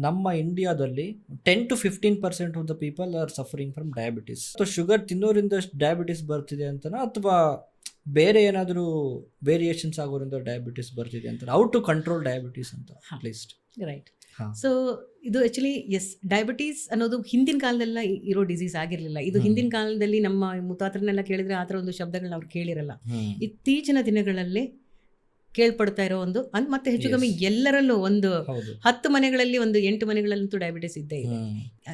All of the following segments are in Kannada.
ನಮ್ಮ ಇಂಡಿಯಾದಲ್ಲಿ 10-15% of the people are suffering from diabetes. Sugar ತಿನ್ನೋರಿಂದ ಡಯಾಬಿಟಿಸ್ ಬರ್ತಿದೆ ಅಂತನಾ ಅಥವಾ ಬೇರೆ ಏನಾದರೂ ವೇರಿಯೇಷನ್ಸ್ ಆಗೋದ್ರಿಂದ ಡಯಾಬಿಟಿಸ್ ಬರ್ತಿದೆ ಅಂತ? ಹೌ ಟು ಕಂಟ್ರೋಲ್ ಡಯಾಬಿಟಿಸ್ ಅಂತ ಅಟ್ಲೀಸ್ಟ್. ರೈಟ್. ಸೊ ಇದು ಆ್ಯಕ್ಚುಲಿ ಡಯಾಬಿಟೀಸ್ ಅನ್ನೋದು ಹಿಂದಿನ ಕಾಲದಲ್ಲ ಇರೋ ಡಿಸೀಸ್ ಆಗಿರಲಿಲ್ಲ. ಇದು ಹಿಂದಿನ ಕಾಲದಲ್ಲಿ ನಮ್ಮ ಮುತ್ತಾತರನ್ನೆಲ್ಲ ಕೇಳಿದ್ರೆ ಆ ಥರ ಒಂದು ಶಬ್ದಗಳನ್ನ ಅವ್ರು ಕೇಳಿರಲ್ಲ. ಇತ್ತೀಚಿನ ದಿನಗಳಲ್ಲಿ ಕೇಳ್ಪಡ್ತಾ ಇರೋ ಒಂದು ಮತ್ತೆ ಹೆಚ್ಚು ಕಮ್ಮಿ ಎಲ್ಲರಲ್ಲೂ ಒಂದು 10 ಮನೆಗಳಲ್ಲಿ ಒಂದು 8 ಮನೆಗಳಲ್ಲಂತೂ ಡಯಾಬಿಟಿಸ್ ಇದ್ದೇ ಇದೆ.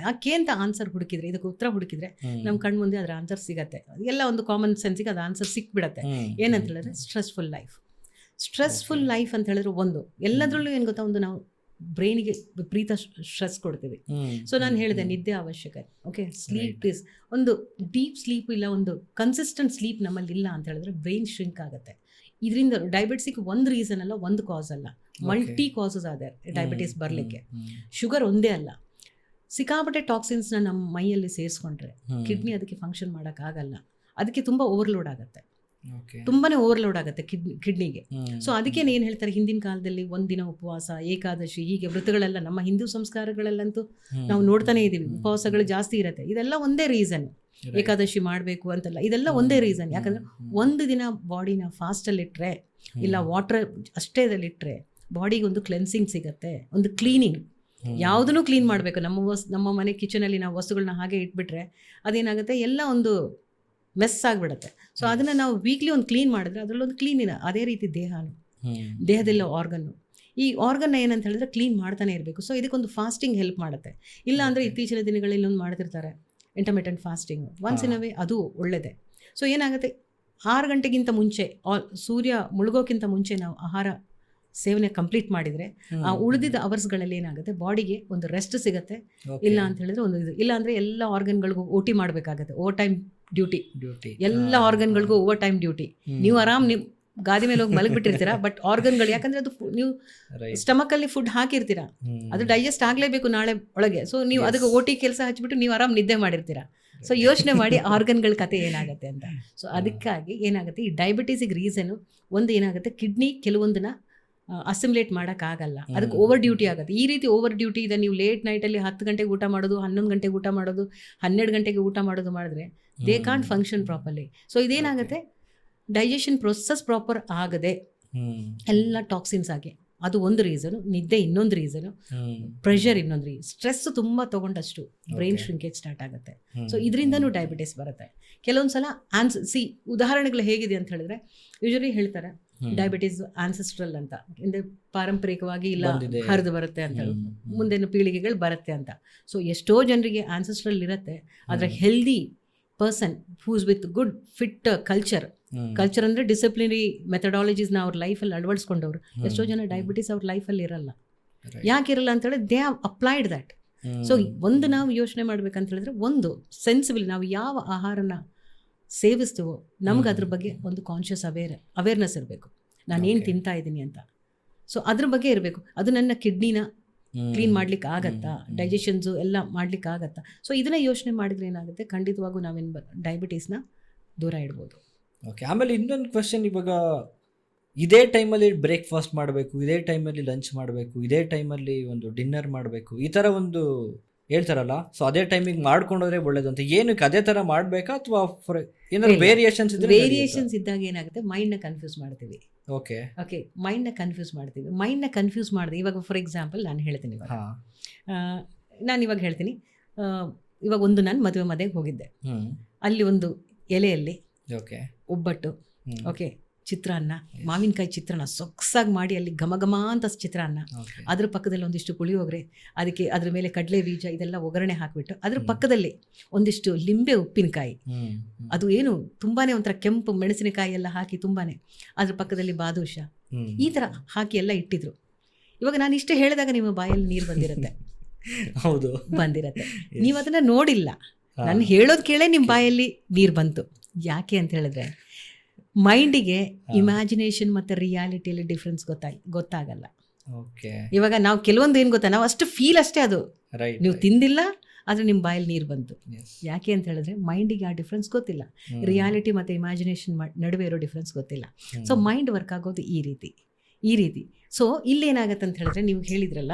ಯಾಕೆ ಅಂತ ಆನ್ಸರ್ ಹುಡುಕಿದ್ರೆ, ಇದಕ್ಕೆ ಉತ್ತರ ಹುಡುಕಿದ್ರೆ ನಮ್ಮ ಕಣ್ಣು ಮುಂದೆ ಅದರ ಆನ್ಸರ್ ಸಿಗತ್ತೆ. ಎಲ್ಲ ಒಂದು ಕಾಮನ್ ಸೆನ್ಸಿಗೆ ಅದು ಆನ್ಸರ್ ಸಿಕ್ಬಿಡತ್ತೆ. ಏನಂತ ಹೇಳಿದ್ರೆ ಸ್ಟ್ರೆಸ್ಫುಲ್ ಲೈಫ್ ಅಂತ ಹೇಳಿದ್ರೆ ಒಂದು ಎಲ್ಲದರಲ್ಲೂ ಏನು ಗೊತ್ತಾ, ಒಂದು ನಾವು ಬ್ರೈನಿಗೆ ವಿಪರೀತ ಸ್ಟ್ರೆಸ್ ಕೊಡ್ತೀವಿ. ಸೊ ನಾನು ಹೇಳಿದೆ ನಿದ್ದೆ ಅವಶ್ಯಕ. ಓಕೆ, ಸ್ಲೀಪ್ ಇಸ್ ಒಂದು ಡೀಪ್ ಸ್ಲೀಪ್ ಇಲ್ಲ, ಒಂದು ಕನ್ಸಿಸ್ಟೆಂಟ್ ಸ್ಲೀಪ್ ನಮ್ಮಲ್ಲಿ ಇಲ್ಲ ಅಂತ ಹೇಳಿದ್ರೆ ಬ್ರೈನ್ ಶ್ರಿಂಕ್ ಆಗುತ್ತೆ. ಇದರಿಂದ ಡಯಾಬಿಟಿಸ್ಗೆ ಒಂದು ರೀಸನ್ ಅಲ್ಲ, ಒಂದು ಕಾಸ್ ಅಲ್ಲ, ಮಲ್ಟಿ ಕಾಸಸ್ ಆದ ಡಯಾಬಿಟಿಸ್ ಬರಲಿಕ್ಕೆ. ಶುಗರ್ ಒಂದೇ ಅಲ್ಲ, ಸಿಕ್ಕಾಪಟ್ಟೆ ಟಾಕ್ಸಿನ್ಸ್ನ ನಮ್ಮ ಮೈಯಲ್ಲಿ ಸೇರಿಸ್ಕೊಂಡ್ರೆ ಕಿಡ್ನಿ ಅದಕ್ಕೆ ಫಂಕ್ಷನ್ ಮಾಡೋಕ್ಕಾಗಲ್ಲ. ಅದಕ್ಕೆ ತುಂಬ ಓವರ್ಲೋಡ್ ಆಗುತ್ತೆ, ತುಂಬಾನೇ ಓವರ್ಲೋಡ್ ಆಗುತ್ತೆ ಕಿಡ್ನಿಗೆ. ಸೊ ಅದಕ್ಕೆ ಏನು ಹೇಳ್ತಾರೆ, ಹಿಂದಿನ ಕಾಲದಲ್ಲಿ ಒಂದಿನ ಉಪವಾಸ, ಏಕಾದಶಿ, ಹೀಗೆ ವ್ರತಗಳೆಲ್ಲ ನಮ್ಮ ಹಿಂದೂ ಸಂಸ್ಕಾರಗಳಲ್ಲಂತೂ ನಾವು ನೋಡ್ತಾನೆ ಇದ್ದೀವಿ. ಉಪವಾಸಗಳು ಜಾಸ್ತಿ ಇರುತ್ತೆ. ಇದೆಲ್ಲ ಒಂದೇ ರೀಸನ್, ಏಕಾದಶಿ ಮಾಡಬೇಕು ಅಂತಲ್ಲ, ಇದೆಲ್ಲ ಒಂದೇ ರೀಸನ್. ಯಾಕಂದ್ರೆ ಒಂದು ದಿನ ಬಾಡಿನ ಫಾಸ್ಟಲ್ಲಿಟ್ಟರೆ ಇಲ್ಲ ವಾಟರ್ ಅಷ್ಟೇ ಇಟ್ಟರೆ ಬಾಡಿಗೆ ಒಂದು ಕ್ಲೆನ್ಸಿಂಗ್ ಸಿಗತ್ತೆ, ಒಂದು ಕ್ಲೀನಿಂಗ್. ಯಾವುದನ್ನು ಕ್ಲೀನ್ ಮಾಡಬೇಕು. ನಮ್ಮ ಮನೆ ಕಿಚನಲ್ಲಿ ನಾವು ವಸ್ತುಗಳನ್ನ ಹಾಗೆ ಇಟ್ಬಿಟ್ರೆ ಅದೇನಾಗುತ್ತೆ, ಎಲ್ಲ ಒಂದು ಮೆಸ್ ಆಗಿಬಿಡುತ್ತೆ. ಸೊ ಅದನ್ನು ನಾವು ವೀಕ್ಲಿ ಒಂದು ಕ್ಲೀನ್ ಮಾಡಿದ್ರೆ ಅದರಲ್ಲೊಂದು ಕ್ಲೀನ್ ಇದೆ. ಅದೇ ರೀತಿ ದೇಹದಲ್ಲ ಆರ್ಗನ್ನು, ಈ ಆರ್ಗನ್ನ ಏನಂತ ಹೇಳಿದ್ರೆ ಕ್ಲೀನ್ ಮಾಡ್ತಾನೆ ಇರಬೇಕು. ಸೊ ಇದಕ್ಕೊಂದು ಫಾಸ್ಟಿಂಗ್ ಹೆಲ್ಪ್ ಮಾಡುತ್ತೆ. ಇಲ್ಲ ಅಂದರೆ ಇತ್ತೀಚಿನ ದಿನಗಳಲ್ಲಿ ಒಂದು ಮಾಡ್ತಿರ್ತಾರೆ intermittent fasting, once in a way, ಅದು ಒಳ್ಳೆಯದೇ. ಸೊ ಏನಾಗುತ್ತೆ, 6 ಗಂಟೆಗಿಂತ ಮುಂಚೆ, ಸೂರ್ಯ ಮುಳುಗೋಕ್ಕಿಂತ ಮುಂಚೆ ನಾವು ಆಹಾರ ಸೇವನೆ ಕಂಪ್ಲೀಟ್ ಮಾಡಿದರೆ ಆ ಉಳಿದಿದ್ದ ಅವರ್ಸ್ಗಳಲ್ಲಿ ಏನಾಗುತ್ತೆ, ಬಾಡಿಗೆ ಒಂದು ರೆಸ್ಟ್ ಸಿಗುತ್ತೆ. ಇಲ್ಲ ಅಂತ ಹೇಳಿದ್ರೆ ಒಂದು ಇದು ಇಲ್ಲ ಅಂದರೆ ಎಲ್ಲ ಆರ್ಗನ್ಗಳಿಗೂ OT ಮಾಡಬೇಕಾಗತ್ತೆ, ಓವರ್ ಟೈಮ್ ಡ್ಯೂಟಿ. ಎಲ್ಲ ಆರ್ಗನ್ಗಳಿಗೂ ಓವರ್ ಟೈಮ್ ಡ್ಯೂಟಿ. ನೀವು ಆರಾಮ್ ನೀವು ಗಾದಿ ಮೇಲೆ ಹೋಗಿ ಮಲಗಿಬಿಟ್ಟಿರ್ತೀರಾ, ಬಟ್ ಆರ್ಗನ್ಗಳು, ಯಾಕಂದರೆ ಅದು ನೀವು ಸ್ಟಮಕಲ್ಲಿ ಫುಡ್ ಹಾಕಿರ್ತೀರಾ, ಅದು ಡೈಜೆಸ್ಟ್ ಆಗಲೇಬೇಕು ನಾಳೆ ಒಳಗೆ. ಸೊ ನೀವು ಅದಕ್ಕೆ OT ಕೆಲಸ ಹಚ್ಬಿಟ್ಟು ನೀವು ಆರಾಮ್ ನಿದ್ದೆ ಮಾಡಿರ್ತೀರಾ. ಸೊ ಯೋಚನೆ ಮಾಡಿ ಆರ್ಗನ್ಗಳ ಕತೆ ಏನಾಗುತ್ತೆ ಅಂತ. ಸೊ ಅದಕ್ಕಾಗಿ ಏನಾಗುತ್ತೆ, ಈ ಡಯಾಬಿಟೀಸಿಗೆ ರೀಸನು ಒಂದು ಏನಾಗುತ್ತೆ, ಕಿಡ್ನಿ ಕೆಲವೊಂದನ್ನ ಅಸಿಮ್ಯುಲೇಟ್ ಮಾಡೋಕ್ಕಾಗಲ್ಲ, ಅದಕ್ಕೆ ಓವರ್ ಡ್ಯೂಟಿ ಆಗುತ್ತೆ. ಈ ರೀತಿ ಓವರ್ ಡ್ಯೂಟಿ ಇದೆ. ನೀವು ಲೇಟ್ ನೈಟಲ್ಲಿ 10 ಗಂಟೆಗೆ ಊಟ ಮಾಡೋದು, 11 ಗಂಟೆಗೆ ಊಟ ಮಾಡೋದು, 12 ಗಂಟೆಗೆ ಊಟ ಮಾಡೋದು ಮಾಡಿದ್ರೆ they can't function properly. So ಇದೇನಾಗುತ್ತೆ, ಡೈಜೆಷನ್ ಪ್ರೊಸೆಸ್ ಪ್ರಾಪರ್ ಆಗದೆ ಎಲ್ಲ ಟಾಕ್ಸಿನ್ಸ್ ಆಗಿ, ಅದು ಒಂದು ರೀಸನು. ನಿದ್ದೆ ಇನ್ನೊಂದು ರೀಸನು, ಪ್ರೆಷರ್ ಇನ್ನೊಂದು ರೀಸನ್, ಸ್ಟ್ರೆಸ್ ತುಂಬ ತೊಗೊಂಡಷ್ಟು ಬ್ರೈನ್ ಶ್ರಿಂಕೇಜ್ ಸ್ಟಾರ್ಟ್ ಆಗುತ್ತೆ. ಸೊ ಇದರಿಂದನೂ ಡಯಾಬಿಟಿಸ್ ಬರುತ್ತೆ. ಕೆಲವೊಂದು ಸಲ ಉದಾಹರಣೆಗಳು ಹೇಗಿದೆ ಅಂತ ಹೇಳಿದ್ರೆ, ಯೂಶಲಿ ಹೇಳ್ತಾರೆ ಡಯಾಬಿಟಿಸ್ ಆನ್ಸೆಸ್ಟ್ರಲ್ ಅಂತ, ಅಂದರೆ ಪಾರಂಪರಿಕವಾಗಿ ಇಲ್ಲ ಹರಿದು ಬರುತ್ತೆ ಅಂತ, ಮುಂದಿನ ಪೀಳಿಗೆಗಳು ಬರುತ್ತೆ ಅಂತ. ಸೊ ಎಷ್ಟೋ ಜನರಿಗೆ ಆನ್ಸೆಸ್ಟ್ರಲ್ ಇರುತ್ತೆ, ಆದರೆ healthy person who's with good fit culture ಅಂದರೆ ಡಿಸಿಪ್ಲಿನರಿ ಮೆಥಡಾಲಜೀಸ್ನ ಅವ್ರ ಲೈಫಲ್ಲಿ ಅಳವಡಿಸ್ಕೊಂಡವ್ರು ಎಷ್ಟೋ ಜನ ಡಯಾಬಿಟಿಸ್ ಅವ್ರ ಲೈಫಲ್ಲಿ ಇರಲ್ಲ. ಯಾಕಿರಲ್ಲ ಅಂತ ಹೇಳಿದ್ರೆ they have applied that. So ಒಂದು ನಾವು ಯೋಚನೆ ಮಾಡ್ಬೇಕಂತ ಹೇಳಿದ್ರೆ, ಒಂದು ಸೆನ್ಸಿಬಲ್, ನಾವು ಯಾವ ಆಹಾರನ ಸೇವಿಸ್ತೀವೋ ನಮ್ಗೆ ಅದ್ರ ಬಗ್ಗೆ ಒಂದು ಕಾನ್ಷಿಯಸ್ ಅವೇರ್ನೆಸ್ ಇರಬೇಕು, ನಾನೇನು ತಿಂತಾ ಇದ್ದೀನಿ ಅಂತ. ಸೊ ಅದ್ರ ಬಗ್ಗೆ ಇರಬೇಕು. ಅದು ನನ್ನ ಕಿಡ್ನಿನ ಕ್ಲೀನ್ ಮಾಡ್ಲಿಕ್ಕೆ ಆಗತ್ತಾ, ಡೈಜೆಷನ್ಸು ಎಲ್ಲ ಮಾಡ್ಲಿಕ್ಕೆ ಆಗತ್ತಾ. ಸೊ ಇದನ್ನ ಯೋಚನೆ ಮಾಡಿದ್ರೆ ಏನಾಗುತ್ತೆ, ಖಂಡಿತವಾಗೂ ನಾವೇನು ಡಯಾಬಿಟೀಸ್ನ ದೂರ ಇಡ್ಬೋದು. ಓಕೆ. ಆಮೇಲೆ ಇನ್ನೊಂದು ಕ್ವೆಶನ್, ಇವಾಗ ಇದೇ ಟೈಮಲ್ಲಿ ಬ್ರೇಕ್ಫಾಸ್ಟ್ ಮಾಡಬೇಕು, ಇದೇ ಟೈಮಲ್ಲಿ ಲಂಚ್ ಮಾಡಬೇಕು, ಇದೇ ಟೈಮಲ್ಲಿ ಒಂದು ಡಿನ್ನರ್ ಮಾಡಬೇಕು, ಈ ಥರ ಒಂದು ಹೇಳ್ತಾರಲ್ಲ. ಸೊ ಅದೇ ಟೈಮಿಗೆ ಮಾಡ್ಕೊಂಡೋದ್ರೆ ಒಳ್ಳೇದು ಅಂತ. ಏನಕ್ಕೆ ಅದೇ ಥರ ಮಾಡಬೇಕಾ ಅಥವಾ ಏನಾದ್ರು ವೇರಿಯೇಷನ್ಸ್ ಇದ್ದಾಗ ಏನಾಗುತ್ತೆ, ಮೈಂಡ್ನ ಕನ್ಫ್ಯೂಸ್ ಮಾಡ್ತೀವಿ. ಓಕೆ, ಮೈಂಡ್ನ ಕನ್ಫ್ಯೂಸ್ ಮಾಡಿದೆ. ಇವಾಗ ಫಾರ್ ಎಕ್ಸಾಂಪಲ್ ನಾನು ಹೇಳ್ತೀನಿ, ಇವಾಗ ಹೇಳ್ತೀನಿ, ಇವಾಗ ಒಂದು ನಾನು ಮದುವೆಗೆ ಹೋಗಿದ್ದೆ. ಅಲ್ಲಿ ಒಂದು ಎಲೆಯಲ್ಲಿ ಒಬ್ಬಟ್ಟು, ಓಕೆ, ಚಿತ್ರಾನ್ನ, ಮಾವಿನಕಾಯಿ ಚಿತ್ರಾನ್ನ ಸೊಗಸಾಗಿ ಮಾಡಿ, ಅಲ್ಲಿ ಘಮ ಅಂತ ಚಿತ್ರಾನ್ನ, ಅದ್ರ ಪಕ್ಕದಲ್ಲಿ ಒಂದಿಷ್ಟು ಪುಳಿಯೋಗರೆ, ಅದಕ್ಕೆ ಅದ್ರ ಮೇಲೆ ಕಡಲೆ ಬೀಜ ಇದೆಲ್ಲ ಒಗ್ಗರಣೆ ಹಾಕಿಬಿಟ್ಟು, ಅದ್ರ ಪಕ್ಕದಲ್ಲಿ ಒಂದಿಷ್ಟು ಲಿಂಬೆ ಉಪ್ಪಿನಕಾಯಿ, ಅದು ಏನು ತುಂಬಾನೇ ಒಂಥರ ಕೆಂಪು ಮೆಣಸಿನಕಾಯಿ ಎಲ್ಲ ಹಾಕಿ ತುಂಬಾನೇ, ಅದ್ರ ಪಕ್ಕದಲ್ಲಿ ಬಾದುಷ, ಈ ಥರ ಹಾಕಿ ಎಲ್ಲ ಇಟ್ಟಿದ್ರು. ಇವಾಗ ನಾನು ಇಷ್ಟು ಹೇಳಿದಾಗ ನಿಮ್ಮ ಬಾಯಲ್ಲಿ ನೀರು ಬಂದಿರುತ್ತೆ. ಹೌದು, ಬಂದಿರತ್ತೆ. ನೀವು ಅದನ್ನ ನೋಡಿಲ್ಲ, ನಾನು ಹೇಳೋದು ಕೇಳೇ ನಿಮ್ಮ ಬಾಯಲ್ಲಿ ನೀರು ಬಂತು. ಯಾಕೆ ಅಂತ ಹೇಳಿದ್ರೆ, ಮೈಂಡಿಗೆ ಇಮ್ಯಾಜಿನೇಷನ್ ಮತ್ತು ರಿಯಾಲಿಟಿಯಲ್ಲಿ ಡಿಫ್ರೆನ್ಸ್ ಗೊತ್ತಾಗಲ್ಲ. ಇವಾಗ ನಾವು ಕೆಲವೊಂದು ಏನು ಗೊತ್ತಾ, ನಾವು ಅಷ್ಟು ಫೀಲ್ ಅಷ್ಟೇ, ಅದು ನೀವು ತಿಂದಿಲ್ಲ ಆದರೆ ನಿಮ್ಮ ಬಾಯಲ್ಲಿ ನೀರು ಬಂತು. ಯಾಕೆ ಅಂತ ಹೇಳಿದ್ರೆ ಮೈಂಡಿಗೆ ಆ ಡಿಫ್ರೆನ್ಸ್ ಗೊತ್ತಿಲ್ಲ, ರಿಯಾಲಿಟಿ ಮತ್ತು ಇಮ್ಯಾಜಿನೇಷನ್ ನಡುವೆ ಇರೋ ಡಿಫ್ರೆನ್ಸ್ ಗೊತ್ತಿಲ್ಲ. ಸೊ ಮೈಂಡ್ ವರ್ಕ್ ಆಗೋದು ಈ ರೀತಿ. ಈ ರೀತಿ. ಸೊ ಇಲ್ಲೇನಾಗತ್ತೆ ಅಂತ ಹೇಳಿದ್ರೆ, ನೀವು ಹೇಳಿದ್ರಲ್ಲ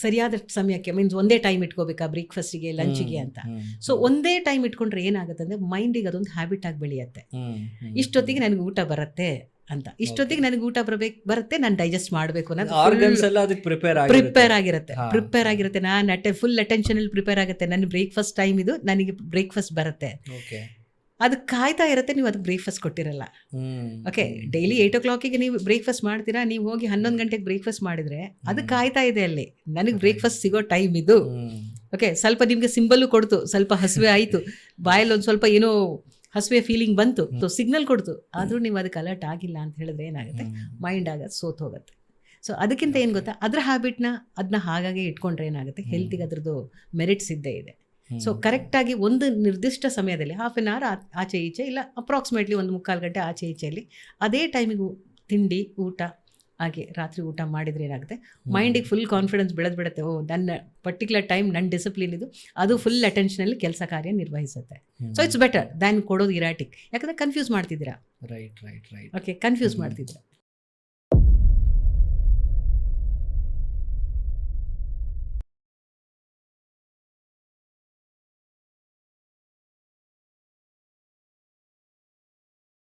ಸರಿಯಾದ ಸಮಯಕ್ಕೆ, ಮೀನ್ಸ್ ಒಂದೇ ಟೈಮ್ ಇಟ್ಕೋಬೇಕಾ ಬ್ರೇಕ್ಫಾಸ್ಟಿಗೆ ಲಂಚಿಗೆ ಅಂತ. ಸೊ ಒಂದೇ ಟೈಮ್ ಇಟ್ಕೊಂಡ್ರೆ ಏನಾಗುತ್ತೆ ಅಂದರೆ ಮೈಂಡಿಗೆ ಅದೊಂದು ಹ್ಯಾಬಿಟ್ ಆಗಿ ಬೆಳೆಯುತ್ತೆ. ಇಷ್ಟೊತ್ತಿಗೆ ನನಗೆ ಊಟ ಬರುತ್ತೆ ಅಂತ, ಇಷ್ಟೊತ್ತಿಗೆ ನನಗೆ ಊಟ ಬರುತ್ತೆ, ನಾನು ಡೈಜೆಸ್ಟ್ ಮಾಡಬೇಕು ಅನ್ನೋದು ಪ್ರಿಪೇರ್ ಆಗಿರುತ್ತೆ. ನಾನು ಫುಲ್ ಅಟೆನ್ಷನ್ ಅಲ್ಲಿ ಪ್ರಿಪೇರ್ ಆಗುತ್ತೆ. ನನ್ನ ಬ್ರೇಕ್ಫಾಸ್ಟ್ ಟೈಮ್ ಇದು, ನನಗೆ ಬ್ರೇಕ್ಫಾಸ್ಟ್ ಬರುತ್ತೆ, ಅದು ಕಾಯ್ತಾ ಇರುತ್ತೆ. ನೀವು ಅದಕ್ಕೆ ಬ್ರೇಕ್ಫಾಸ್ಟ್ ಕೊಟ್ಟಿರಲ್ಲ. ಓಕೆ, ಡೈಲಿ 8 o'clock ನೀವು ಬ್ರೇಕ್ಫಾಸ್ಟ್ ಮಾಡ್ತೀರಾ, ನೀವು ಹೋಗಿ 11 ಗಂಟೆಗೆ ಬ್ರೇಕ್ಫಾಸ್ಟ್ ಮಾಡಿದ್ರೆ ಅದು ಕಾಯ್ತಾ ಇದೆ ಅಲ್ಲಿ, ನನಗೆ ಬ್ರೇಕ್ಫಾಸ್ಟ್ ಸಿಗೋ ಟೈಮ್ ಇದು. ಓಕೆ, ಸ್ವಲ್ಪ ನಿಮ್ಗೆ ಸಿಂಬಲ್ ಕೊಡ್ತು, ಸ್ವಲ್ಪ ಹಸುವೆ ಆಯಿತು, ಬಾಯಲ್ಲಿ ಒಂದು ಸ್ವಲ್ಪ ಏನೋ ಹಸುವೆ ಫೀಲಿಂಗ್ ಬಂತು, ಸಿಗ್ನಲ್ ಕೊಡ್ತು, ಆದರೂ ನೀವು ಅದಕ್ಕೆ ಅಲರ್ಟ್ ಆಗಿಲ್ಲ ಅಂತ ಹೇಳಿದ್ರೆ ಏನಾಗುತ್ತೆ, ಮೈಂಡ್ ಆಗ ಸೋತ್ ಹೋಗುತ್ತೆ. ಸೊ ಅದಕ್ಕಿಂತ ಏನು ಗೊತ್ತಾ, ಅದರ ಹ್ಯಾಬಿಟ್ನ ಅದನ್ನ ಹಾಗಾಗಿ ಇಟ್ಕೊಂಡ್ರೆ ಏನಾಗುತ್ತೆ, ಹೆಲ್ತಿಗೆ ಅದ್ರದ್ದು ಮೆರಿಟ್ಸ್ ಇದ್ದೇ ಇದೆ. ಸೊ ಕರೆಕ್ಟಾಗಿ ಒಂದು ನಿರ್ದಿಷ್ಟ ಸಮಯದಲ್ಲಿ 1/2 hour ಆಚೆ ಈಚೆ, ಇಲ್ಲ ಅಪ್ರಾಕ್ಸಿಮೇಟ್ಲಿ 1/4 ಗಂಟೆ ಆಚೆ ಈಚೆಯಲ್ಲಿ ಅದೇ ಟೈಮಿಗೆ ತಿಂಡಿ ಊಟ ಹಾಗೆ ರಾತ್ರಿ ಊಟ ಮಾಡಿದರೆ ಏನಾಗುತ್ತೆ, ಮೈಂಡಿಗೆ ಫುಲ್ ಕಾನ್ಫಿಡೆನ್ಸ್ ಬೆಳೆದ್ಬಿಡುತ್ತೆ. ಓ, ನನ್ನ ಪರ್ಟಿಕ್ಯುಲರ್ ಟೈಮ್, ನನ್ನ ಡಿಸಿಪ್ಲಿನ್ ಇದು, ಅದು ಫುಲ್ ಅಟೆನ್ಷನಲ್ಲಿ ಕೆಲಸ ಕಾರ್ಯ ನಿರ್ವಹಿಸುತ್ತೆ. ಸೊ ಇಟ್ಸ್ ಬೆಟರ್ ದ್ಯಾನ್ ಕೊಡೋದು ಇರಾಟಿಕ್. ಯಾಕಂದರೆ ಕನ್ಫ್ಯೂಸ್ ಮಾಡ್ತಿದ್ದೀರಾ. ರೈಟ್. ಓಕೆ, ಕನ್ಫ್ಯೂಸ್ ಮಾಡ್ತಿದ್ದೀರಾ.